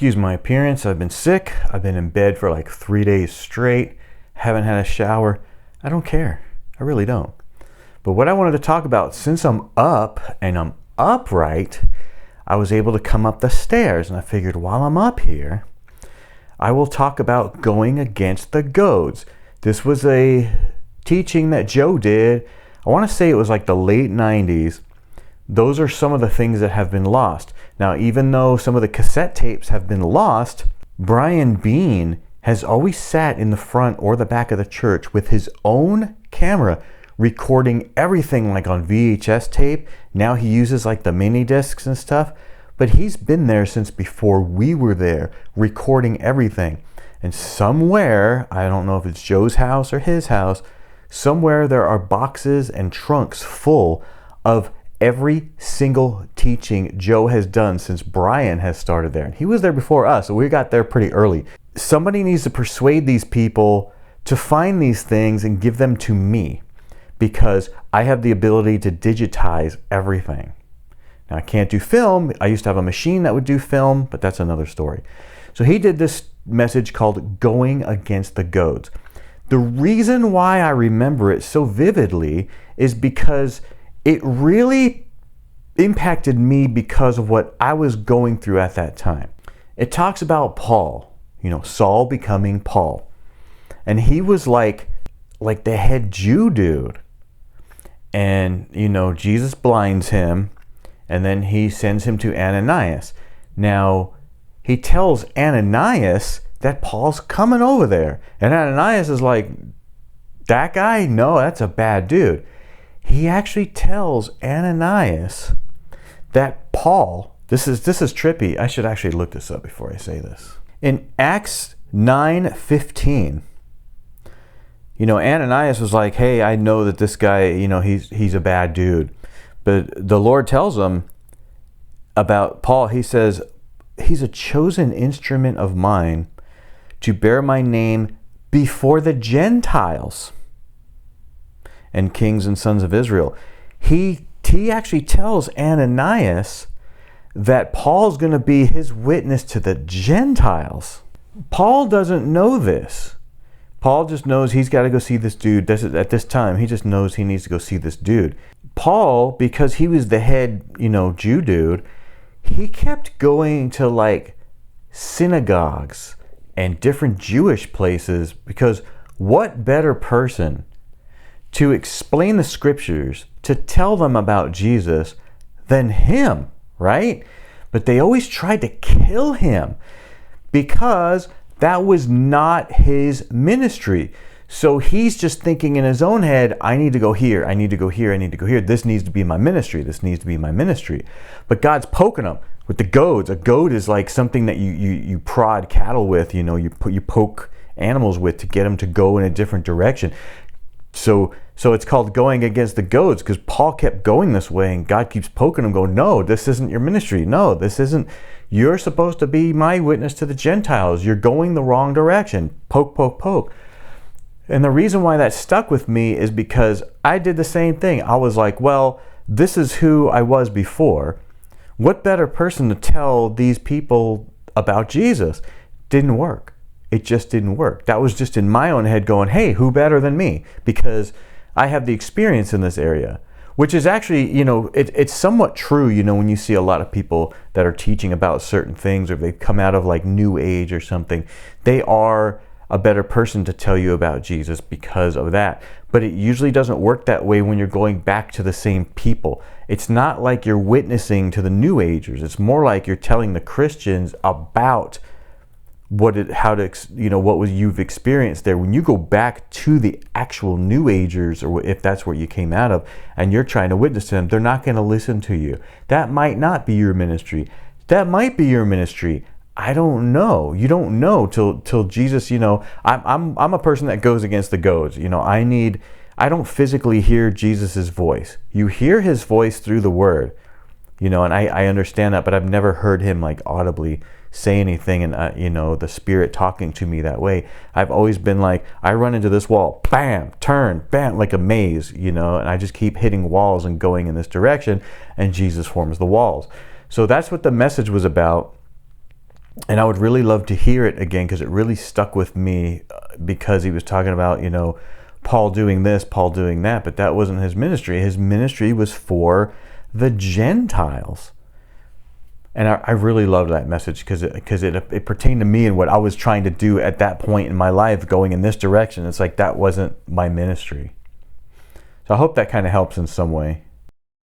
Excuse my appearance. I've been sick. I've been in bed for like 3 days straight. Haven't had a shower. I don't care. I really don't. But what I wanted to talk about, since I'm up and I'm upright, I was able to come up the stairs, and I figured while I'm up here, I will talk about going against the goads. This was a teaching that Joe did. I want to say it was like the late 90s. Those are some of the things that have been lost. Now, even though some of the cassette tapes have been lost, Brian Bean has always sat in the front or the back of the church with his own camera, recording everything like on VHS tape. Now he uses like the mini discs and stuff, but he's been there since before we were there, recording everything. And somewhere, I don't know if it's Joe's house or his house, somewhere there are boxes and trunks full of every single teaching Joe has done since Brian has started there. And he was there before us, so we got there pretty early. Somebody needs to persuade these people to find these things and give them to me, because I have the ability to digitize everything. Now, I can't do film. I used to have a machine that would do film, but that's another story. So he did this message called Going Against the Goads. The reason why I remember it so vividly is because it really impacted me because of what I was going through at that time. It talks about Paul, Saul becoming Paul. And he was like the head Jew dude. And, Jesus blinds him, and then he sends him to Ananias. Now, he tells Ananias that Paul's coming over there. And Ananias is like, that guy? No, that's a bad dude. He actually tells Ananias that Paul, this is trippy. I should actually look this up before I say this. In Acts 9:15, Ananias was like, hey, I know that this guy, he's a bad dude. But the Lord tells him about Paul. He says, he's a chosen instrument of mine to bear my name before the Gentiles and kings and sons of Israel. He actually tells Ananias that Paul's going to be his witness to the Gentiles. Paul doesn't know this. Paul just knows he's got to go see this dude. At this time, he just knows he needs to go see this dude. Paul, because he was the head, Jew dude, he kept going to like synagogues and different Jewish places, because what better person to explain the scriptures, to tell them about Jesus than him, right? But they always tried to kill him because that was not his ministry. So he's just thinking in his own head, I need to go here, I need to go here, I need to go here. This needs to be my ministry. This needs to be my ministry. But God's poking him with the goads. A goad is like something that you prod cattle with, you poke animals with to get them to go in a different direction. So it's called going against the goads, because Paul kept going this way, and God keeps poking him, going, no, this isn't your ministry. No, this isn't. You're supposed to be my witness to the Gentiles. You're going the wrong direction. Poke, poke, poke. And the reason why that stuck with me is because I did the same thing. I was like, well, this is who I was before. What better person to tell these people about Jesus? Didn't work. It just didn't work. That was just in my own head going, hey, who better than me? Because I have the experience in this area, which is actually, it's somewhat true, when you see a lot of people that are teaching about certain things, or they come out of like New Age or something. They are a better person to tell you about Jesus because of that. But it usually doesn't work that way when you're going back to the same people. It's not like you're witnessing to the New Agers. It's more like you're telling the Christians about what you've experienced there. When you go back to the actual New Agers, or if that's where you came out of, and you're trying to witness to them, they're not going to listen to you. That might not be your ministry. That might be your ministry. I don't know. You don't know till Jesus. I'm a person that goes against the goads. I don't physically hear Jesus's voice. You hear his voice through the word, and I understand that, but I've never heard him like audibly say anything, and the Spirit talking to me that way. I've always been like, I run into this wall, bam, turn, bam, like a maze, and I just keep hitting walls and going in this direction, and Jesus forms the walls. So that's what the message was about. And I would really love to hear it again, because it really stuck with me, because he was talking about, Paul doing this, Paul doing that, but that wasn't his ministry. His ministry was for the Gentiles. And I really loved that message, because it pertained to me and what I was trying to do at that point in my life, going in this direction. It's like that wasn't my ministry. So I hope that kind of helps in some way.